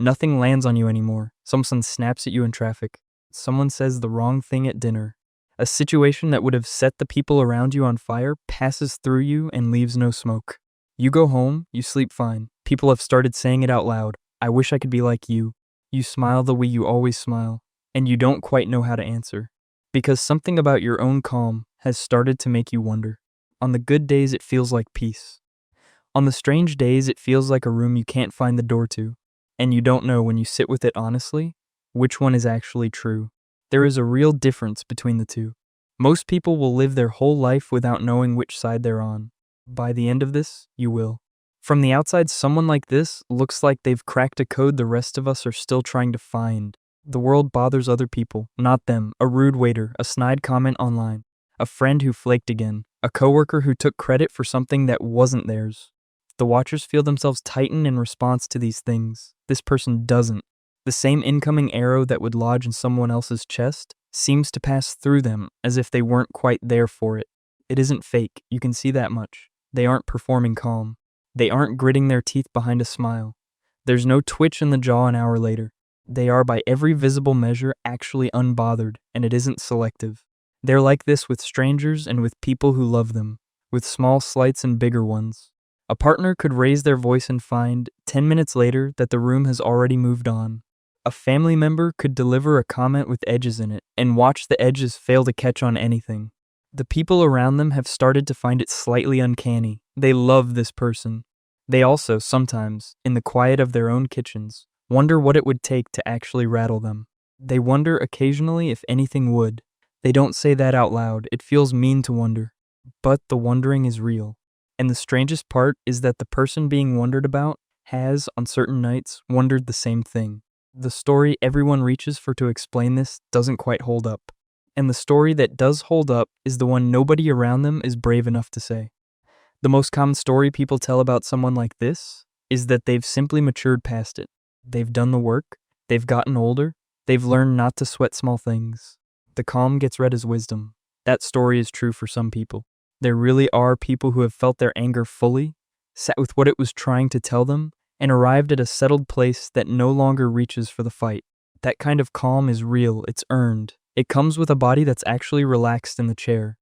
Nothing lands on you anymore. Someone snaps at you in traffic. Someone says the wrong thing at dinner. A situation that would have set the people around you on fire passes through you and leaves no smoke. You go home, you sleep fine. People have started saying it out loud. I wish I could be like you. You smile the way you always smile, and you don't quite know how to answer. Because something about your own calm has started to make you wonder. On the good days, it feels like peace. On the strange days, it feels like a room you can't find the door to, and you don't know when you sit with it honestly, which one is actually true. There is a real difference between the two. Most people will live their whole life without knowing which side they're on. By the end of this, you will. From the outside, someone like this looks like they've cracked a code the rest of us are still trying to find. The world bothers other people, not them. A rude waiter, a snide comment online, a friend who flaked again, a coworker who took credit for something that wasn't theirs. The watchers feel themselves tighten in response to these things. This person doesn't. The same incoming arrow that would lodge in someone else's chest seems to pass through them as if they weren't quite there for it. It isn't fake, you can see that much. They aren't performing calm. They aren't gritting their teeth behind a smile. There's no twitch in the jaw an hour later. They are by every visible measure actually unbothered, and it isn't selective. They're like this with strangers and with people who love them, with small slights and bigger ones. A partner could raise their voice and find, 10 minutes later, that the room has already moved on. A family member could deliver a comment with edges in it, and watch the edges fail to catch on anything. The people around them have started to find it slightly uncanny. They love this person. They also, sometimes, in the quiet of their own kitchens, wonder what it would take to actually rattle them. They wonder occasionally if anything would. They don't say that out loud. It feels mean to wonder. But the wondering is real. And the strangest part is that the person being wondered about has, on certain nights, wondered the same thing. The story everyone reaches for to explain this doesn't quite hold up. And the story that does hold up is the one nobody around them is brave enough to say. The most common story people tell about someone like this is that they've simply matured past it. They've done the work, they've gotten older, they've learned not to sweat small things. The calm gets read as wisdom. That story is true for some people. There really are people who have felt their anger fully, sat with what it was trying to tell them, and arrived at a settled place that no longer reaches for the fight. That kind of calm is real, it's earned. It comes with a body that's actually relaxed in the chair.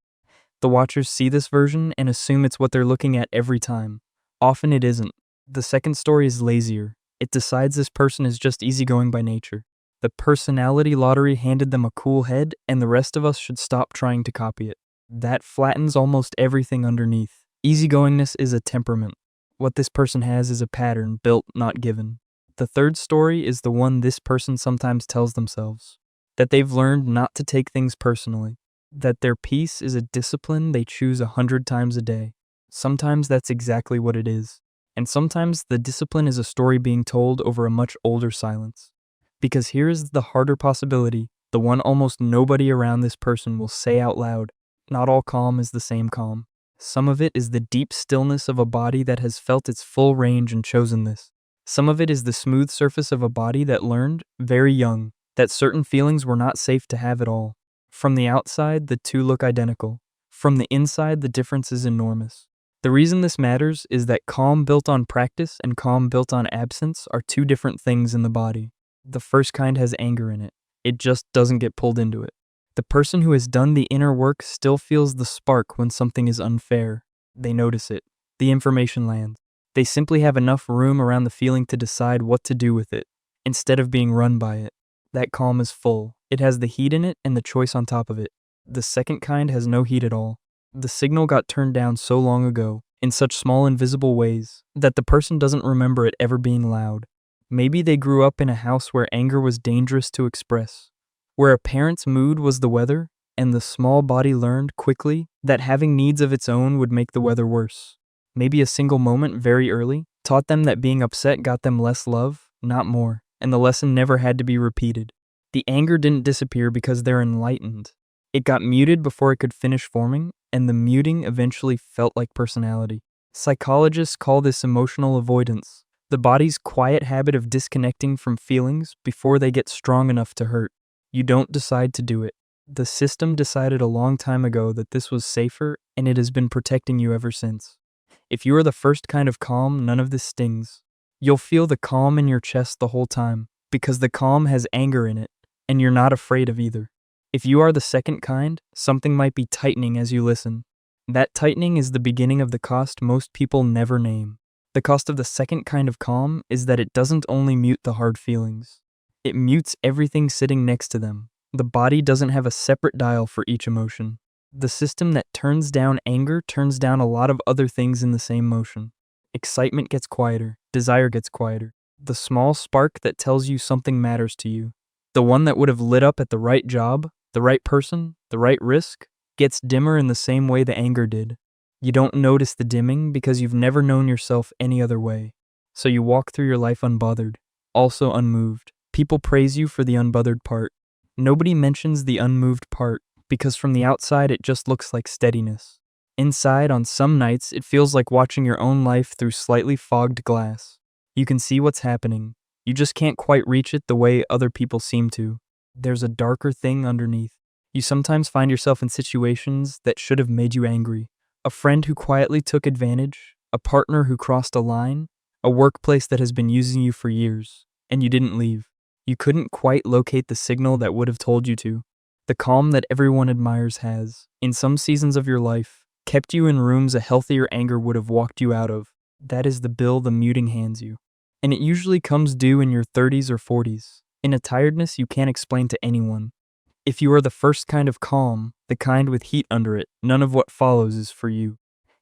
The watchers see this version and assume it's what they're looking at every time. Often it isn't. The second story is lazier. It decides this person is just easygoing by nature. The personality lottery handed them a cool head, and the rest of us should stop trying to copy it. That flattens almost everything underneath. Easygoingness is a temperament. What this person has is a pattern, built, not given. The third story is the one this person sometimes tells themselves. That they've learned not to take things personally. That their peace is a discipline they choose 100 times a day. Sometimes that's exactly what it is. And sometimes the discipline is a story being told over a much older silence. Because here is the harder possibility, the one almost nobody around this person will say out loud. Not all calm is the same calm. Some of it is the deep stillness of a body that has felt its full range and chosen this. Some of it is the smooth surface of a body that learned, very young, that certain feelings were not safe to have at all. From the outside, the two look identical. From the inside, the difference is enormous. The reason this matters is that calm built on practice and calm built on absence are two different things in the body. The first kind has anger in it. It just doesn't get pulled into it. The person who has done the inner work still feels the spark when something is unfair. They notice it. The information lands. They simply have enough room around the feeling to decide what to do with it, instead of being run by it. That calm is full. It has the heat in it and the choice on top of it. The second kind has no heat at all. The signal got turned down so long ago, in such small invisible ways, that the person doesn't remember it ever being loud. Maybe they grew up in a house where anger was dangerous to express, where a parent's mood was the weather, and the small body learned quickly that having needs of its own would make the weather worse. Maybe a single moment very early taught them that being upset got them less love, not more, and the lesson never had to be repeated. The anger didn't disappear because they're enlightened. It got muted before it could finish forming, and the muting eventually felt like personality. Psychologists call this emotional avoidance, the body's quiet habit of disconnecting from feelings before they get strong enough to hurt. You don't decide to do it. The system decided a long time ago that this was safer, and it has been protecting you ever since. If you are the first kind of calm, none of this stings. You'll feel the calm in your chest the whole time, because the calm has anger in it, and you're not afraid of either. If you are the second kind, something might be tightening as you listen. That tightening is the beginning of the cost most people never name. The cost of the second kind of calm is that it doesn't only mute the hard feelings, it mutes everything sitting next to them. The body doesn't have a separate dial for each emotion. The system that turns down anger turns down a lot of other things in the same motion. Excitement gets quieter, desire gets quieter. The small spark that tells you something matters to you, the one that would have lit up at the right job, the right person, the right risk, gets dimmer in the same way the anger did. You don't notice the dimming because you've never known yourself any other way. So you walk through your life unbothered, also unmoved. People praise you for the unbothered part. Nobody mentions the unmoved part because from the outside it just looks like steadiness. Inside, on some nights, it feels like watching your own life through slightly fogged glass. You can see what's happening. You just can't quite reach it the way other people seem to. There's a darker thing underneath. You sometimes find yourself in situations that should have made you angry. A friend who quietly took advantage, a partner who crossed a line, a workplace that has been using you for years, and you didn't leave. You couldn't quite locate the signal that would have told you to. The calm that everyone admires has, in some seasons of your life, kept you in rooms a healthier anger would have walked you out of. That is the bill the muting hands you. And it usually comes due in your 30s or 40s, in a tiredness you can't explain to anyone. If you are the first kind of calm, the kind with heat under it, none of what follows is for you.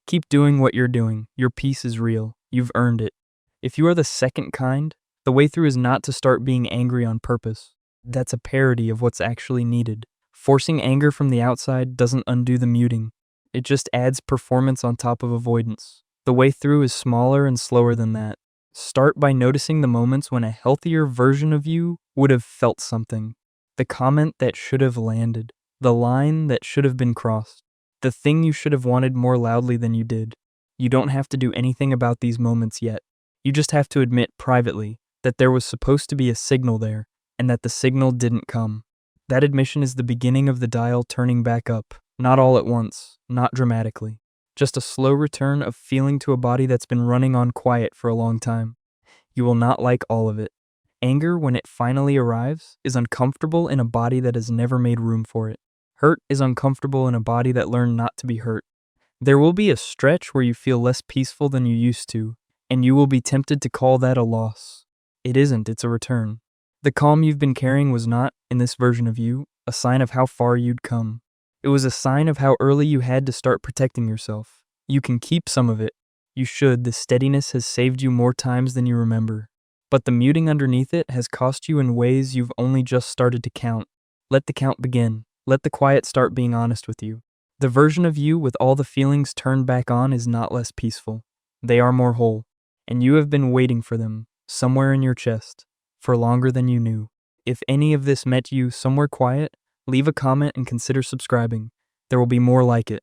Keep doing what you're doing. Your peace is real. You've earned it. If you are the second kind, the way through is not to start being angry on purpose. That's a parody of what's actually needed. Forcing anger from the outside doesn't undo the muting. It just adds performance on top of avoidance. The way through is smaller and slower than that. Start by noticing the moments when a healthier version of you would have felt something. The comment that should have landed. The line that should have been crossed. The thing you should have wanted more loudly than you did. You don't have to do anything about these moments yet. You just have to admit privately that there was supposed to be a signal there, and that the signal didn't come. That admission is the beginning of the dial turning back up. Not all at once, not dramatically. Just a slow return of feeling to a body that's been running on quiet for a long time. You will not like all of it. Anger, when it finally arrives, is uncomfortable in a body that has never made room for it. Hurt is uncomfortable in a body that learned not to be hurt. There will be a stretch where you feel less peaceful than you used to, and you will be tempted to call that a loss. It isn't, it's a return. The calm you've been carrying was not, in this version of you, a sign of how far you'd come. It was a sign of how early you had to start protecting yourself. You can keep some of it. You should. The steadiness has saved you more times than you remember. But the muting underneath it has cost you in ways you've only just started to count. Let the count begin. Let the quiet start being honest with you. The version of you with all the feelings turned back on is not less peaceful. They are more whole. And you have been waiting for them, somewhere in your chest, for longer than you knew. If any of this met you somewhere quiet, leave a comment and consider subscribing. There will be more like it.